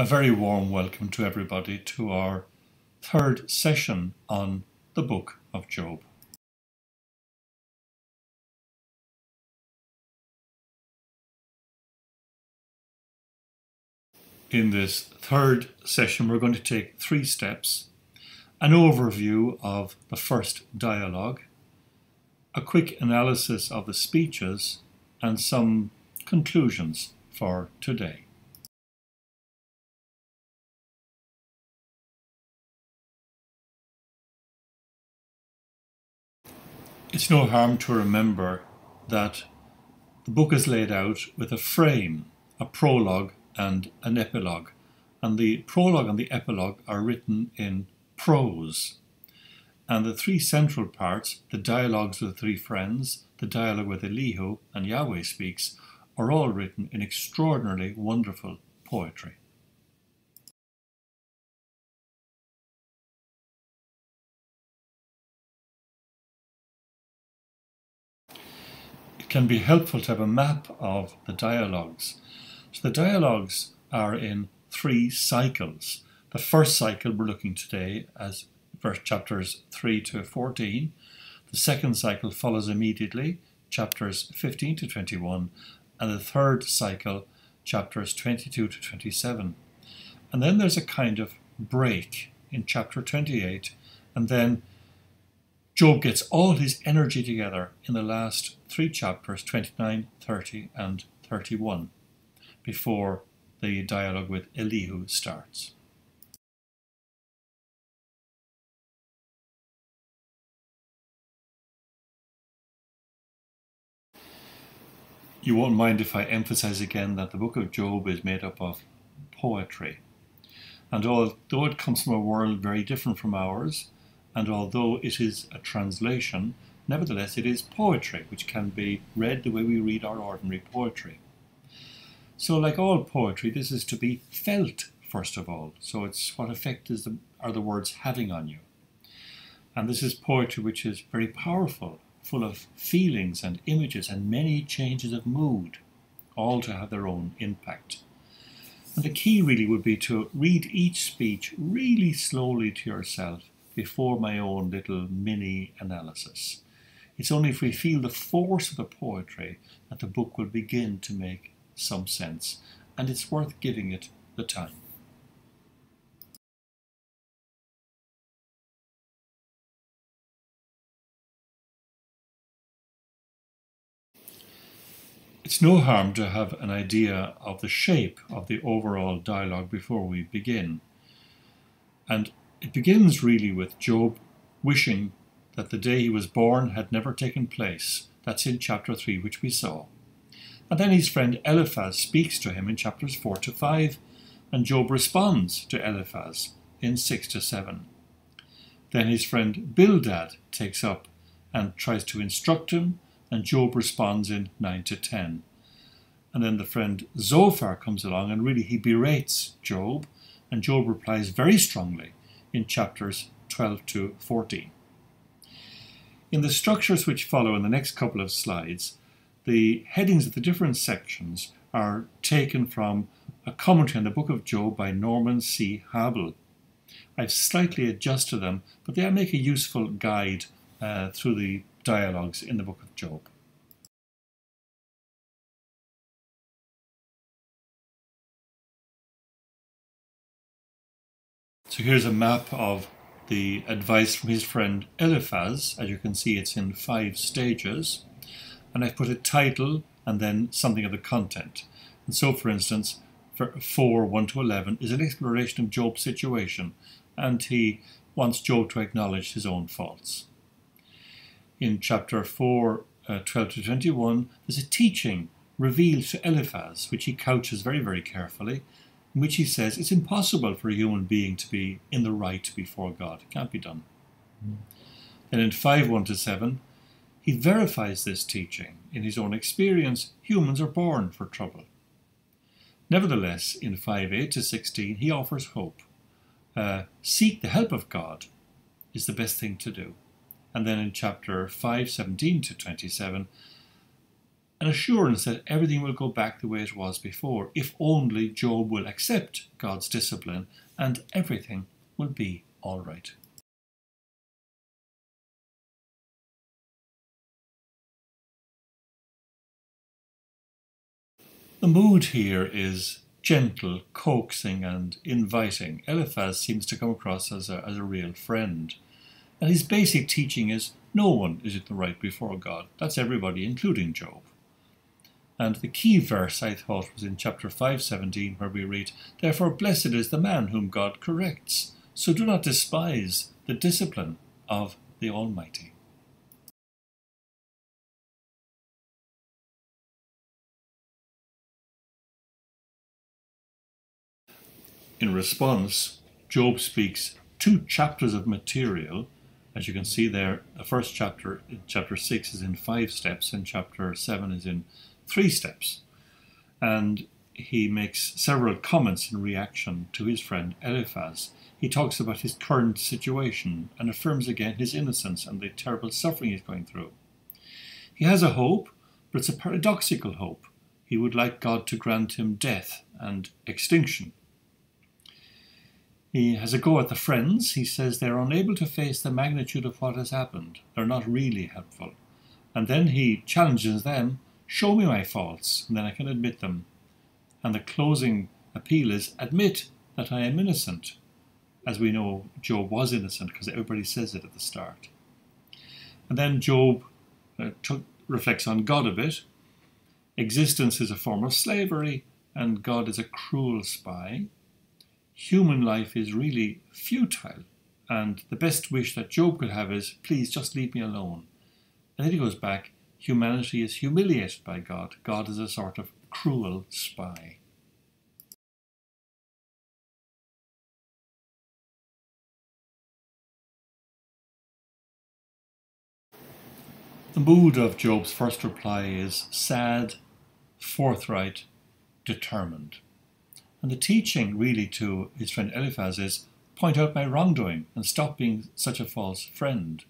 A very warm welcome to everybody to our third session on the book of Job. In this third session, we're going to take 3 steps: an overview of the first dialogue, a quick analysis of the speeches, and some conclusions for today. It's no harm to remember that the book is laid out with a frame, a prologue and an epilogue. And the prologue and the epilogue are written in prose. And the 3 central parts, the dialogues with the 3 friends, the dialogue with Elihu and Yahweh speaks, are all written in extraordinarily wonderful poetry. It can be helpful to have a map of the dialogues. So the dialogues are in 3 cycles. The first cycle we're looking today as verse chapters 3 to 14. The second cycle follows immediately, chapters 15 to 21. And the third cycle, chapters 22 to 27. And then there's a kind of break in chapter 28. And then Job gets all his energy together in the last 3 chapters, 29, 30 and 31, before the dialogue with Elihu starts. You won't mind if I emphasize again that the book of Job is made up of poetry. And although it comes from a world very different from ours, and although it is a translation, nevertheless it is poetry, which can be read the way we read our ordinary poetry. So like all poetry, this is to be felt, first of all. So it's what effect are the words having on you. And this is poetry which is very powerful, full of feelings and images and many changes of mood, all to have their own impact. And the key really would be to read each speech really slowly to yourself before my own little mini analysis. It's only if we feel the force of the poetry that the book will begin to make some sense, and it's worth giving it the time. It's no harm to have an idea of the shape of the overall dialogue before we begin. And it begins really with Job wishing that the day he was born had never taken place. That's in chapter 3, which we saw. And then his friend Eliphaz speaks to him in chapters 4 to 5, and Job responds to Eliphaz in 6 to 7. Then his friend Bildad takes up and tries to instruct him, and Job responds in 9 to 10. And then the friend Zophar comes along, and really he berates Job, and Job replies very strongly in chapters 12 to 14. In the structures which follow in the next couple of slides, the headings of the different sections are taken from a commentary on the book of Job by Norman C. Habel. I've slightly adjusted them, but they make a useful guide through the dialogues in the book of Job. So here's a map of the advice from his friend Eliphaz. As you can see, it's in 5 stages. And I've put a title and then something of the content. And so, for instance, for 4, 1 to 11 is an exploration of Job's situation, and he wants Job to acknowledge his own faults. In chapter 4, 12 to 21, there's a teaching revealed to Eliphaz, which he couches very, very carefully, in which he says it's impossible for a human being to be in the right before God. It can't be done. Then in 5, 1 to 7, he verifies this teaching. In his own experience, humans are born for trouble. Nevertheless, in 5, 8 to 16, he offers hope. Seek the help of God is the best thing to do. And then in chapter 5, 17 to 27, an assurance that everything will go back the way it was before, if only Job will accept God's discipline, and everything will be all right. The mood here is gentle, coaxing, and inviting. Eliphaz seems to come across as a real friend. And his basic teaching is no one is in the right before God. That's everybody, including Job. And the key verse, I thought, was in chapter 5:17, where we read, "Therefore blessed is the man whom God corrects. So do not despise the discipline of the Almighty." In response, Job speaks 2 chapters of material. As you can see there, the first chapter, chapter 6, is in 5 steps, and chapter 7 is in 3 steps. And he makes several comments in reaction to his friend Eliphaz. He talks about his current situation and affirms again his innocence and the terrible suffering he's going through. He has a hope, but it's a paradoxical hope. He would like God to grant him death and extinction. He has a go at the friends. He says they're unable to face the magnitude of what has happened. They're not really helpful. And then he challenges them, show me my faults, and then I can admit them. And the closing appeal is, admit that I am innocent. As we know, Job was innocent because everybody says it at the start. And then Job reflects on God a bit. Existence is a form of slavery, and God is a cruel spy. Human life is really futile, and the best wish that Job could have is, please just leave me alone. And then he goes back, humanity is humiliated by God. God is a sort of cruel spy. The mood of Job's first reply is sad, forthright, determined. And the teaching really to his friend Eliphaz is, point out my wrongdoing and stop being such a false friend.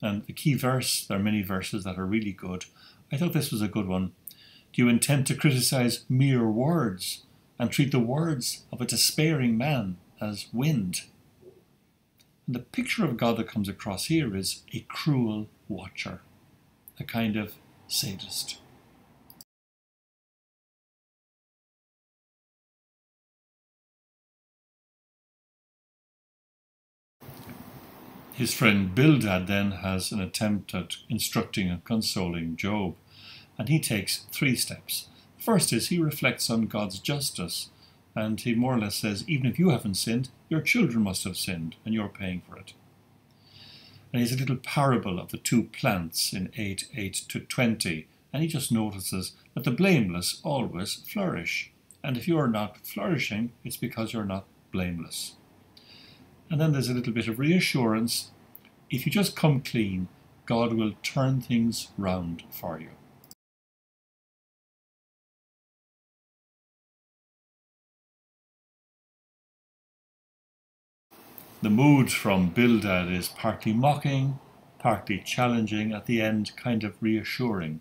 And the key verse, there are many verses that are really good. I thought this was a good one. Do you intend to criticize mere words and treat the words of a despairing man as wind? And the picture of God that comes across here is a cruel watcher, a kind of sadist. His friend Bildad then has an attempt at instructing and consoling Job, and he takes 3 steps. First is he reflects on God's justice, and he more or less says, even if you haven't sinned, your children must have sinned, and you're paying for it. And he's a little parable of the 2 plants in 8:8 to 20, and he just notices that the blameless always flourish, and if you're not flourishing, it's because you're not blameless. And then there's a little bit of reassurance. If you just come clean, God will turn things round for you. The mood from Bildad is partly mocking, partly challenging, at the end kind of reassuring.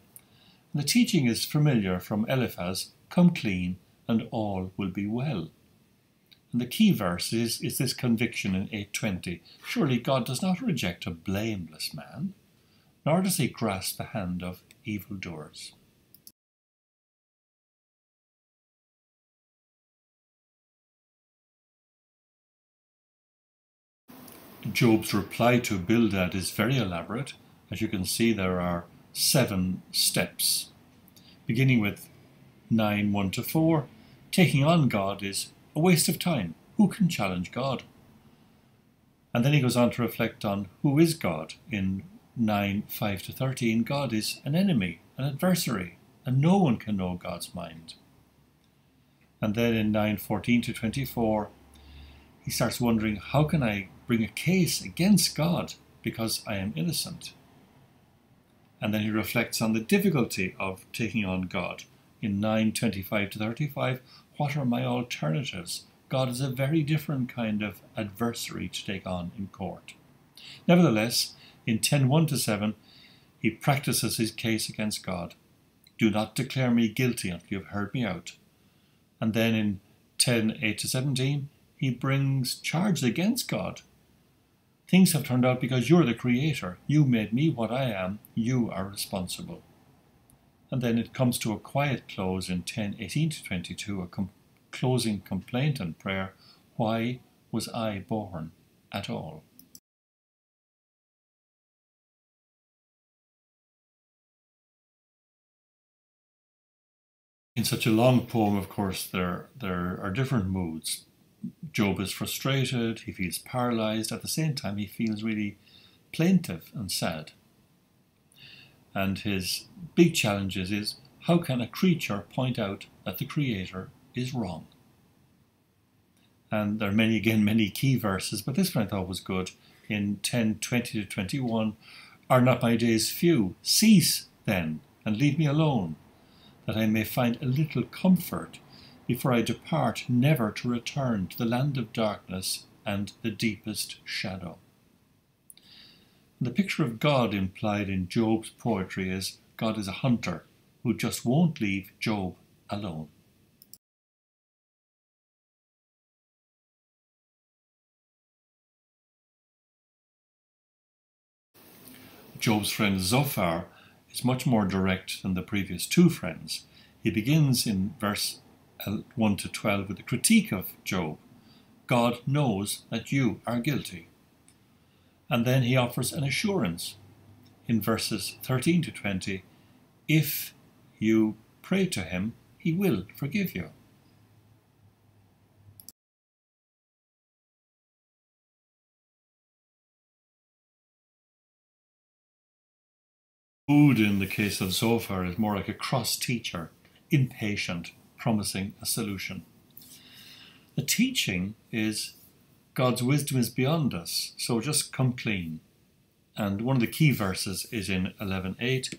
And the teaching is familiar from Eliphaz, come clean and all will be well. And the key verse is this conviction in 8:20. Surely God does not reject a blameless man, nor does he grasp the hand of evildoers. Job's reply to Bildad is very elaborate. As you can see, there are 7 steps. Beginning with 9:1 to 4, taking on God is a waste of time. Who can challenge God? And then he goes on to reflect on who is God. In 9:5 to 13, God is an enemy, an adversary, and no one can know God's mind. And then in 9:14 to 24, he starts wondering, how can I bring a case against God because I am innocent? And then he reflects on the difficulty of taking on God. In 9:25 to 35, what are my alternatives? God is a very different kind of adversary to take on in court. Nevertheless, in 10:1 to 7, he practices his case against God. Do not declare me guilty until you have heard me out. And then in 10:8-17, he brings charges against God. Things have turned out because you're the creator. You made me what I am. You are responsible. And then it comes to a quiet close in 10:18-22, a closing complaint and prayer. Why was I born at all? In such a long poem, of course, there are different moods. Job is frustrated, he feels paralyzed. At the same time, he feels really plaintive and sad. And his big challenge is how can a creature point out that the Creator is wrong? And there are many key verses, but this one I thought was good. In 10:20-21, are not my days few? Cease then, and leave me alone, that I may find a little comfort before I depart, never to return to the land of darkness and the deepest shadow. And the picture of God implied in Job's poetry is God is a hunter who just won't leave Job alone. Job's friend Zophar is much more direct than the previous two friends. He begins in verse 1-12 with a critique of Job. God knows that you are guilty. And then he offers an assurance in verses 13-20. If you pray to him, he will forgive you. Mood in the case of Zophar is more like a cross teacher, impatient, promising a solution. The teaching is God's wisdom is beyond us, so just come clean. And one of the key verses is in 11:8.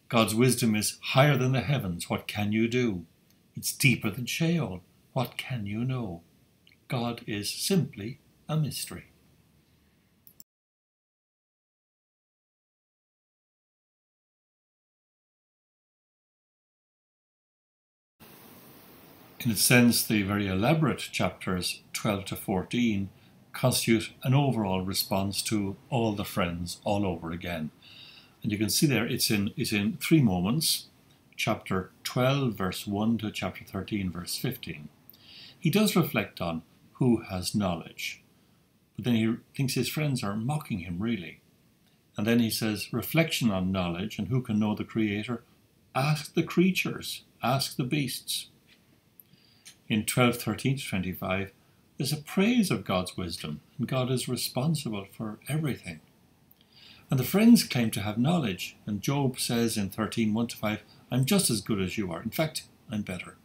God's wisdom is higher than the heavens. What can you do? It's deeper than Sheol. What can you know? God is simply a mystery. In a sense, the very elaborate chapters 12-14 constitute an overall response to all the friends all over again. And you can see there it's in three moments, chapter 12 verse 1 to chapter 13 verse 15. He does reflect on who has knowledge, but then he thinks his friends are mocking him really. And then he says, reflection on knowledge and who can know the Creator? Ask the creatures, ask the beasts. In 12:13-25, there's a praise of God's wisdom, and God is responsible for everything. And the friends claim to have knowledge, and Job says in 13:1-5, I'm just as good as you are. In fact, I'm better.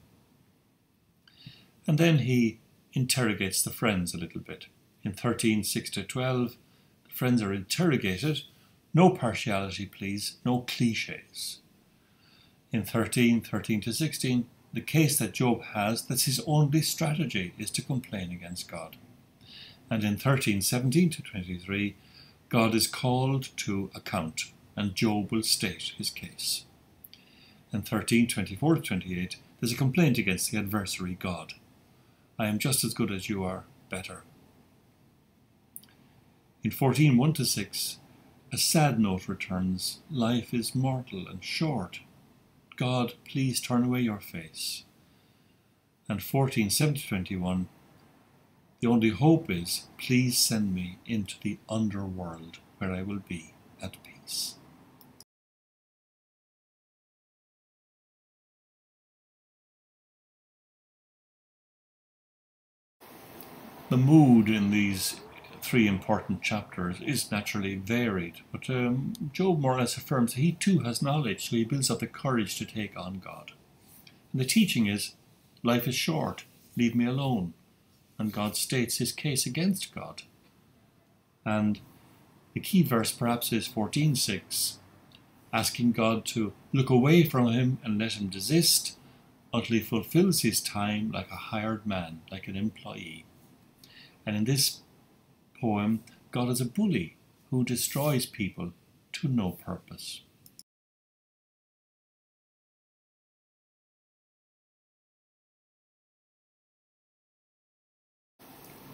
And then he interrogates the friends a little bit. In 13:6-12, the friends are interrogated. No partiality, please, no cliches. In 13:13-16, the case that Job has, that's his only strategy, is to complain against God. And in 13:17-23, God is called to account, and Job will state his case. In 13:24-28, there's a complaint against the adversary, God. I am just as good as you are, better. In 14:1-6, a sad note returns. Life is mortal and short. God, please turn away your face. And 14:7-21, the only hope is, please send me into the underworld where I will be at peace. The mood in these three important chapters is naturally varied, but Job more or less affirms that he too has knowledge, so he builds up the courage to take on God. And the teaching is, life is short, leave me alone. And God states his case against God. And the key verse perhaps is 14:6, asking God to look away from him and let him desist until he fulfills his time like a hired man, like an employee. And in this poem, God is a bully who destroys people to no purpose.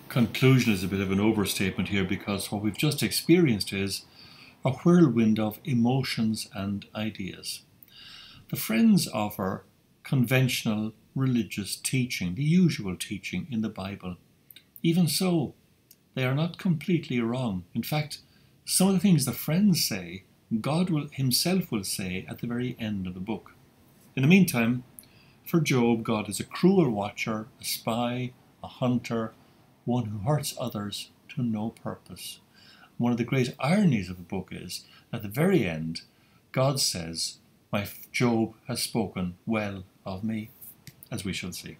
conclusion is a bit of an overstatement here, because what we've just experienced is a whirlwind of emotions and ideas. The friends offer conventional religious teaching, the usual teaching in the Bible. Even so, they are not completely wrong. In fact, some of the things the friends say, God himself will say at the very end of the book. In the meantime, for Job, God is a cruel watcher, a spy, a hunter, one who hurts others to no purpose. One of the great ironies of the book is, at the very end, God says, "My Job has spoken well of me," as we shall see.